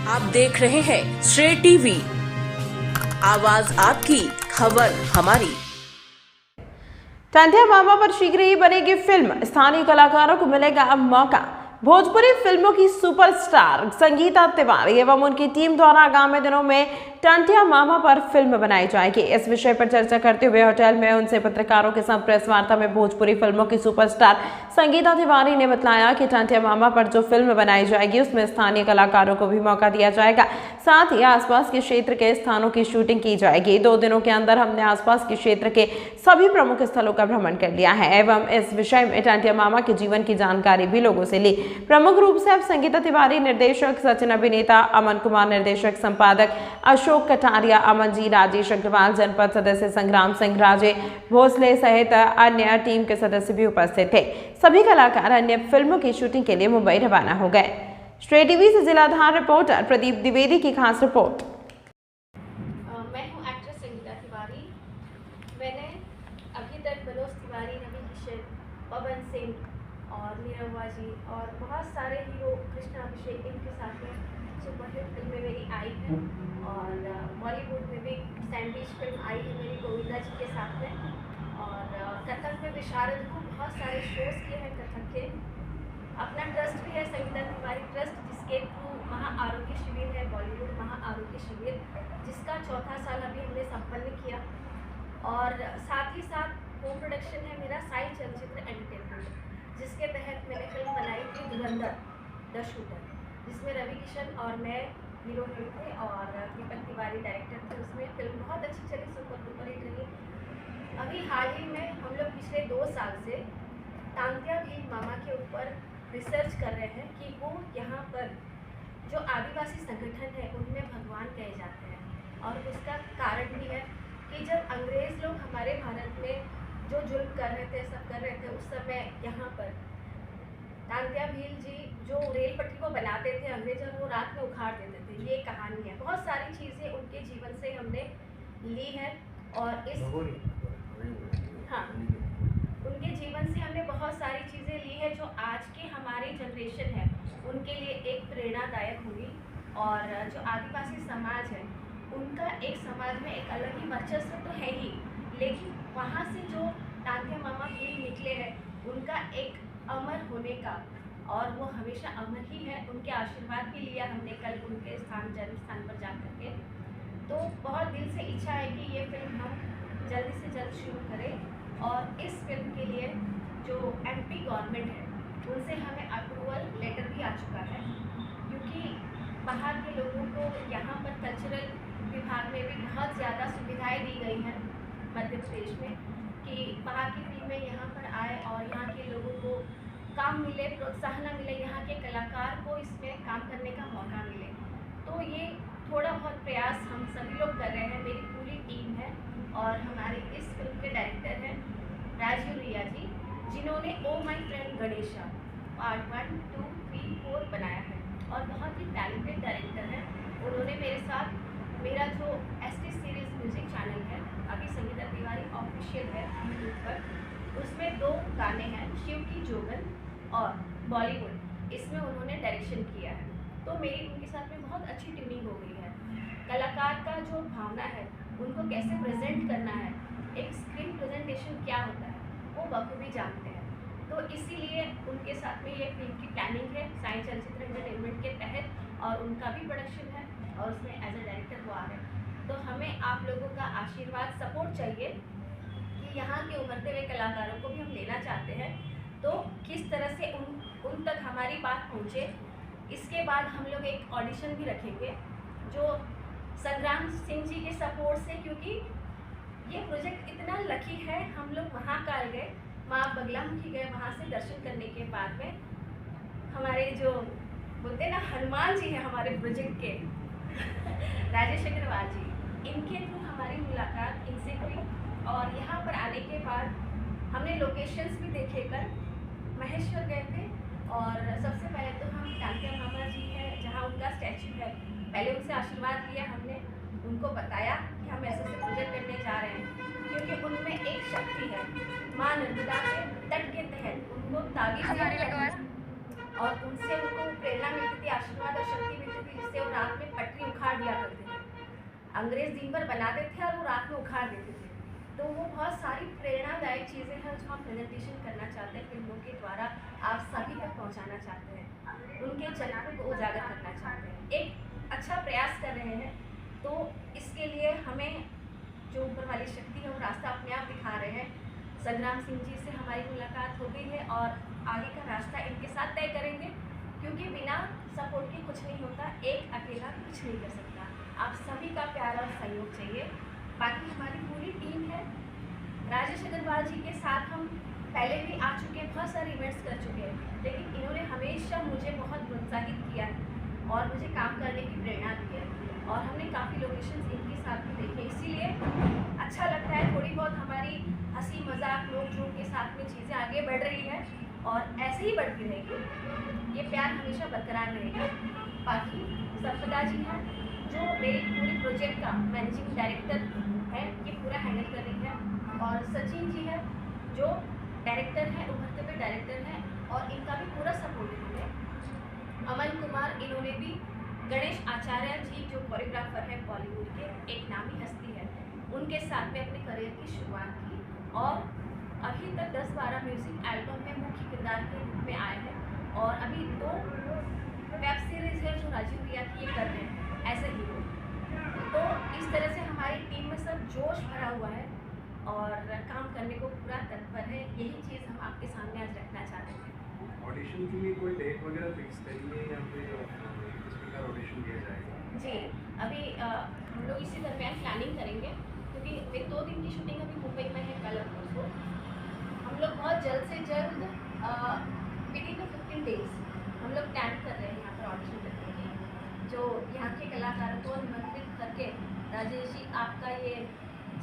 आप देख रहे हैं श्रेय टीवी, आवाज आपकी, खबर हमारी। टंटिया मामा पर शीघ्र ही बनेगी फिल्म, स्थानीय कलाकारों को मिलेगा अब मौका। भोजपुरी फिल्मों की सुपरस्टार संगीता तिवारी एवं उनकी टीम द्वारा आगामी दिनों में टंटिया मामा पर फिल्म बनाई जाएगी। इस विषय पर चर्चा करते हुए होटल में उनसे पत्रकारों के साथ प्रेस वार्ता में भोजपुरी फिल्मों की सुपरस्टार संगीता तिवारी ने बताया कि टंटिया मामा पर जो फिल्म बनाई जाएगी उसमें स्थानीय कलाकारों को भी मौका दिया जाएगा, साथ ही आसपास के क्षेत्र के स्थानों की शूटिंग की जाएगी। 2 दिनों के अंदर हमने आसपास के क्षेत्र के सभी प्रमुख स्थलों का भ्रमण कर लिया है एवं इस विषय में टंटिया मामा के जीवन की जानकारी भी लोगों से ली। प्रमुख रूप से अब संगीता तिवारी, निर्देशक सचिन, अभिनेता अमन कुमार, निर्देशक संपादक अशोक कटारिया, अमन जी, राजेश अग्रवाल, जनपद सदस्य संग्राम सिंह, राजे भोसले सहित अन्य टीम के सदस्य भी उपस्थित थे। सभी कलाकार अन्य फिल्मों की शूटिंग के लिए मुंबई रवाना हो गए। श्रेय टीवी से जिलाधार रिपोर्टर प्रदीप द्विवेदी की खास रिपोर्ट। मैं हूँ एक्ट्रेस संगीता तिवारी। मैंने अभी तक मनोज तिवारी, रवि किशन, पवन सिंह और नीरव जी और बहुत सारे हीरो, कृष्णा अभिषेक, इनके साथ में सुपरहिट फिल्में मेरी आई हैं और बॉलीवुड में भी सैंडविच फिल्म आई है मेरी गोविंदा जी के साथ में, और कथक में विशारद को बहुत सारे शोज़ किए हैं कथक के। अपना ट्रस्ट भी है संगीता तिवारी ट्रस्ट, जिसके थ्रू महा आरोग्य शिविर है, बॉलीवुड महा आरोग्य शिविर, जिसका 4था साल अभी हमने संपन्न किया। और साथ ही साथ होम प्रोडक्शन है मेरा साई चलचित्र एंटरटेनमेंट, जिसके तहत मैंने फिल्म बनाई थी धुरंधर द शूटर, जिसमें रवि किशन और मैं हीरो थे और दीपक तिवारी डायरेक्टर थे। उसमें फिल्म बहुत अच्छी चली, सुपर डुपर हिट रही। अभी हाल ही में हम लोग पिछले 2 साल से टंटिया मामा के ऊपर रिसर्च कर रहे हैं कि वो यहाँ पर जो आदिवासी संगठन है उनमें भगवान कहे जाते हैं, और उसका कारण भी है कि जब अंग्रेज़ लोग हमारे भारत में जो जुल्म कर रहे थे, सब कर रहे थे, उस समय यहाँ पर टंटिया भील जी जो रेल पटरी को बनाते थे अंग्रेज, और वो रात में उखाड़ देते थे। ये कहानी है, बहुत सारी चीज़ें उनके जीवन से हमने ली हैं और इस उनके जीवन से हमने बहुत सारी चीज़ें ली है जो आज के हमारी जनरेशन है उनके लिए एक प्रेरणादायक होगी। और जो आदिवासी समाज है उनका एक समाज में एक अलग ही वर्चस्व तो है ही, लेकिन वहाँ से जो टंटिया मामा भील निकले हैं उनका एक अमर होने का, और वो हमेशा अमर ही है। उनके आशीर्वाद भी लिया हमने कल उनके जन्म स्थान पर जा कर के। तो बहुत दिल से इच्छा है कि ये फिल्म हम जल्दी से जल्द शुरू करें, और इस फिल्म के लिए जो एमपी गवर्नमेंट है उनसे हमें अप्रूवल लेटर भी आ चुका है, क्योंकि बाहर के लोगों को यहाँ पर कल्चरल विभाग में भी बहुत ज़्यादा सुविधाएं दी गई हैं मध्य प्रदेश में, कि बाहर की फिल्में यहाँ पर आए और यहाँ के लोगों को काम मिले, प्रोत्साहन मिले, यहाँ के कलाकार को इसमें काम करने का मौका मिले। तो ये थोड़ा बहुत प्रयास हम सभी लोग कर रहे हैं, मेरी पूरी टीम है, और हमारे इस फिल्म के डायरेक्टर हैं राजीव रिया जी, जिन्होंने ओ माई फ्रेंड गणेशा पार्ट 1, 2, 3, 4 बनाया है और बहुत ही टैलेंटेड डायरेक्टर हैं। उन्होंने मेरे साथ मेरा जो एसटी सीरीज़ म्यूज़िक चैनल है, अभी संगीता तिवारी ऑफिशियल है यूट्यूब पर, उसमें 2 गाने हैं, शिव की जोगन और बॉलीवुड, इसमें उन्होंने डायरेक्शन किया है। तो मेरी उनके साथ में बहुत अच्छी ट्यूनिंग हो गई है। कलाकार का जो भावना है उनको कैसे प्रेजेंट करना है, एक स्क्रीन प्रेजेंटेशन क्या होता है, वो बखूबी जानते हैं। तो इसीलिए उनके साथ में ये फिल्म की प्लानिंग है साई चलचित्र एंटरटेनमेंट के तहत, और उनका भी प्रोडक्शन है और उसमें एज ए डायरेक्टर वो आ रहे हैं। तो हमें आप लोगों का आशीर्वाद, सपोर्ट चाहिए कि यहाँ के उभरते हुए कलाकारों को भी हम लेना चाहते हैं, तो किस तरह से उन तक हमारी बात पहुँचे। इसके बाद हम लोग एक ऑडिशन भी रखेंगे जो संग्राम सिंह जी के सपोर्ट से, क्योंकि ये प्रोजेक्ट इतना लकी है, हम लोग महाकाल गए, माँ बगलामुखी गए, वहाँ से दर्शन करने के बाद में हमारे जो बोलते हैं ना हनुमान जी हैं हमारे प्रोजेक्ट के राजेश अग्रवाल जी, इनके थ्रू हमारी मुलाकात इनसे हुई, और यहाँ पर आने के बाद हमने लोकेशंस भी देखे। कल महेश्वर गए थे, और सबसे पहले तो हम टंटिया मामा जी हैं जहाँ उनका स्टैचू है, पहले उनसे आशीर्वाद लिया हमने, उनको बताया कि हम ऐसे प्रोजेक्ट करने जा रहे हैं, क्योंकि उनमें एक शक्ति है, माँ नर्मदा के तट के तहत उनको ताबीज़ और उनसे उनको प्रेरणा मिलती थी, आशीर्वाद और शक्ति मिलती थी, जिससे वो रात में पटरी उखाड़ दिया करते थे। अंग्रेज दिन भर बनाते थे और वो रात में उखाड़ देते थे। तो वो बहुत सारी प्रेरणादायक चीज़ें हैं जो हम प्रेजेंटेशन करना चाहते हैं, फिल्मों के द्वारा आप सभी तक पहुंचाना चाहते हैं, उनके चरित्र को उजागर करना चाहते हैं, एक अच्छा प्रयास कर रहे हैं। तो इसके लिए हमें जो ऊपर वाली शक्ति है वो रास्ता अपने आप दिखा रहे हैं। संग्राम सिंह जी से हमारी मुलाकात हो गई है और आगे का रास्ता इनके साथ तय करेंगे, क्योंकि बिना सपोर्ट के कुछ नहीं होता, एक अकेला कुछ नहीं कर सकता। आप सभी का प्यार और सहयोग चाहिए। बाकी हमारी पूरी टीम है। राजेश अग्रवाल जी के साथ हम पहले भी आ चुके हैं, बहुत सारे इवेंट्स कर चुके हैं, लेकिन इन्होंने हमेशा मुझे बहुत प्रोत्साहित किया है और मुझे काम करने की प्रेरणा दी है और हमने काफ़ी लोकेशंस इनके साथ भी देखे, इसीलिए अच्छा लगता है। थोड़ी बहुत हमारी हंसी मजाक नोक झोंक के साथ में चीज़ें आगे बढ़ रही है और ऐसे ही बढ़ती रहेगी, ये प्यार हमेशा बरकरार रहेगा। बाकी संपदा जी हैं जो मेरे पूरे प्रोजेक्ट का मैनेजिंग डायरेक्टर है, ये पूरा हैंडल कर रही है, और सचिन जी है जो डायरेक्टर है, उभरते हुए डायरेक्टर है और इनका भी पूरा सपोर्ट है। अमन कुमार, इन्होंने भी गणेश आचार्य जी जो कोरियोग्राफर है बॉलीवुड के, एक नामी हस्ती है, उनके साथ में अपने करियर की शुरुआत की और अभी तक 10-12 म्यूजिक एल्बम में मुख्य किरदार के रूप में आए हैं और अभी 2 वेब सीरीज़ है जो राजीव रिया की ये कर रहे हैं ऐसे ही। तो इस तरह से हमारी टीम में सब जोश भरा हुआ है और काम करने को पूरा तत्पर है। यही चीज़ हम आपके सामने आज रखना चाहते हैं। ऑडिशन के लिए कोई डेट वगैरह फिक्स करी है या फिर किस प्रकार ऑडिशन दिया जाएगा? जी, अभी हम लोग इसी दरमियान प्लानिंग करेंगे, क्योंकि मेरी 2 दिन की शूटिंग अभी मुंबई में है, कल और परसों। हम लोग बहुत जल्द से जल्द विदिन 15 डेज हम लोग प्लान कर रहे हैं यहाँ पर ऑडिशन करने की, जो यहाँ के कलाकारों को निमंत्रित करके राजेश जी आपका ये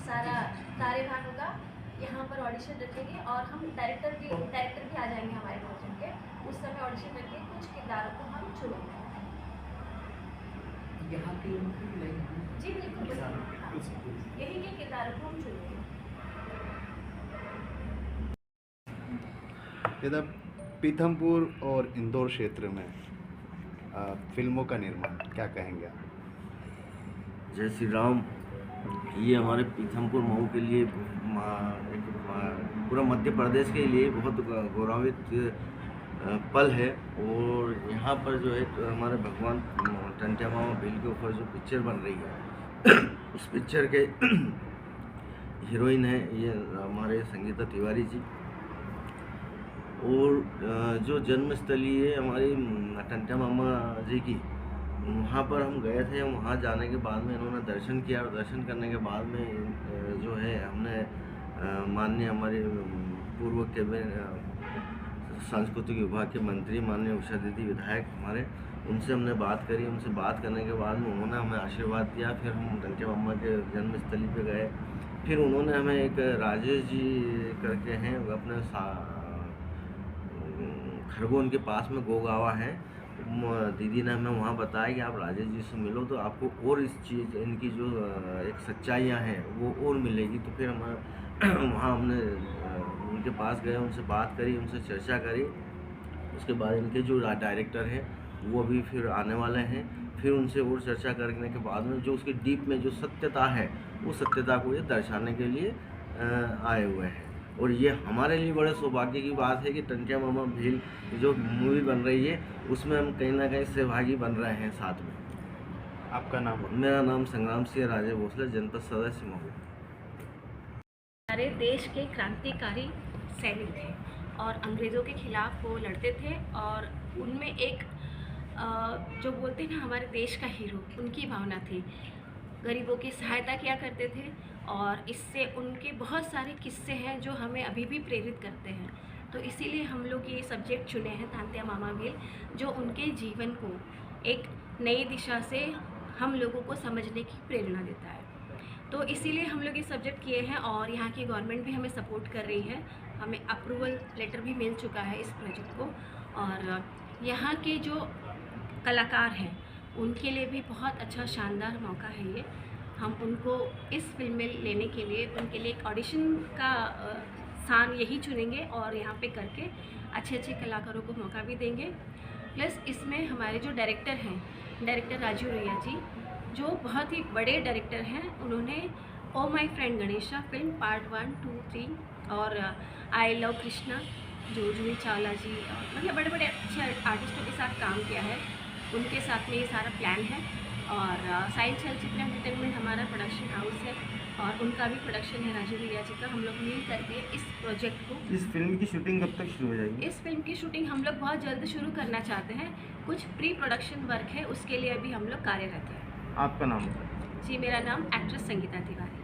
सारा कार्यभार होगा, यहाँ पर ऑडिशन रखेंगे और हम डायरेक्टर भी आ जाएंगे हमारे प्रोजेक्ट के, उस समय ऑडिशन रख के कुछ किरदारों को हम चुनेंगे। यहाँ के जी बिल्कुल, यही के किरदारों को हम चुनेंगे। इधर पीथमपुर और इंदौर क्षेत्र में फिल्मों का निर्माण, क्या कहेंगे आप? जय श्री राम। ये हमारे पीथमपुर मऊ के लिए पूरा मध्य प्रदेश के लिए बहुत गौरवित पल है। और यहाँ पर जो है हमारे भगवान टंटिया मामा भील के ऊपर जो पिक्चर बन रही है उस पिक्चर के हीरोइन है ये हमारे संगीता तिवारी जी। और जो जन्मस्थली है हमारी टंटिया मामा जी की, वहाँ पर हम गए थे। वहाँ जाने के बाद में इन्होंने दर्शन किया और दर्शन करने के बाद में जो है हमने माननीय हमारे पूर्व कैबिनेट सांस्कृतिक विभाग के मंत्री माननीय उषा दीदी विधायक हमारे, उनसे हमने बात करी। उनसे बात करने के बाद में उन्होंने हमें आशीर्वाद दिया। फिर हम टंटिया मामा के जन्मस्थली पे गए। फिर उन्होंने हमें एक राजेश जी करके हैं अपने खरगोन के पास में गोगावा है, दीदी ने हमें वहाँ बताया कि आप राजेश जी से मिलो तो आपको और इस चीज़ इनकी जो एक सच्चाइयाँ हैं वो और मिलेगी। तो फिर हम वहाँ हमने उनके पास गए, उनसे बात करी, उनसे चर्चा करी। उसके बाद इनके जो डायरेक्टर हैं वो भी फिर आने वाले हैं। फिर उनसे और चर्चा करने के बाद में जो उसके डीप में जो सत्यता है वो सत्यता को ये दर्शाने के लिए आए हुए हैं। और ये हमारे लिए बड़े सौभाग्य की बात है कि टंटिया मामा भील जो मूवी बन रही है उसमें हम कहीं ना कहीं सहभागी बन रहे हैं साथ में। आपका नाम? मेरा नाम संग्राम सिंह राजे भोसले, जनपद सदस्य मऊ। हमारे देश के क्रांतिकारी सैनिक थे और अंग्रेज़ों के खिलाफ वो लड़ते थे और उनमें एक जो बोलते हैं ना हमारे देश का हीरो, उनकी भावना थी। गरीबों की सहायता किया करते थे और इससे उनके बहुत सारे किस्से हैं जो हमें अभी भी प्रेरित करते हैं। तो इसीलिए हम लोग ये सब्जेक्ट चुने हैं टंटिया मामा भील, जो उनके जीवन को एक नई दिशा से हम लोगों को समझने की प्रेरणा देता है। तो इसीलिए हम लोग ये सब्जेक्ट किए हैं और यहाँ की गवर्नमेंट भी हमें सपोर्ट कर रही है। हमें अप्रूवल लेटर भी मिल चुका है इस प्रोजेक्ट को और यहाँ के जो कलाकार हैं उनके लिए भी बहुत अच्छा शानदार मौका है ये। हम उनको इस फिल्म में लेने के लिए उनके लिए एक ऑडिशन का स्थान यही चुनेंगे और यहाँ पे करके अच्छे अच्छे कलाकारों को मौका भी देंगे। प्लस इसमें हमारे जो डायरेक्टर हैं डायरेक्टर राजू रैया जी, जो बहुत ही बड़े डायरेक्टर हैं। उन्होंने oh my friend Ganesha film part 1, 2, 3 और आई लव कृष्णा, जो जूही चावला जी और मतलब बड़े बड़े अच्छे आर्टिस्टों के साथ काम किया है। उनके साथ में ये सारा प्लान है। और साइंस चलचित्र एंटरटेनमेंट हमारा प्रोडक्शन हाउस है और उनका भी प्रोडक्शन है राजू भैया जी का। हम लोग मिल करके इस प्रोजेक्ट को, इस फिल्म की शूटिंग कब तक शुरू हो जाएगी? इस फिल्म की शूटिंग हम लोग बहुत जल्द शुरू करना चाहते हैं। कुछ प्री प्रोडक्शन वर्क है, उसके लिए अभी हम लोग कार्यरत हैं। आपका नाम बताइए। जी, मेरा नाम एक्ट्रेस संगीता तिवारी।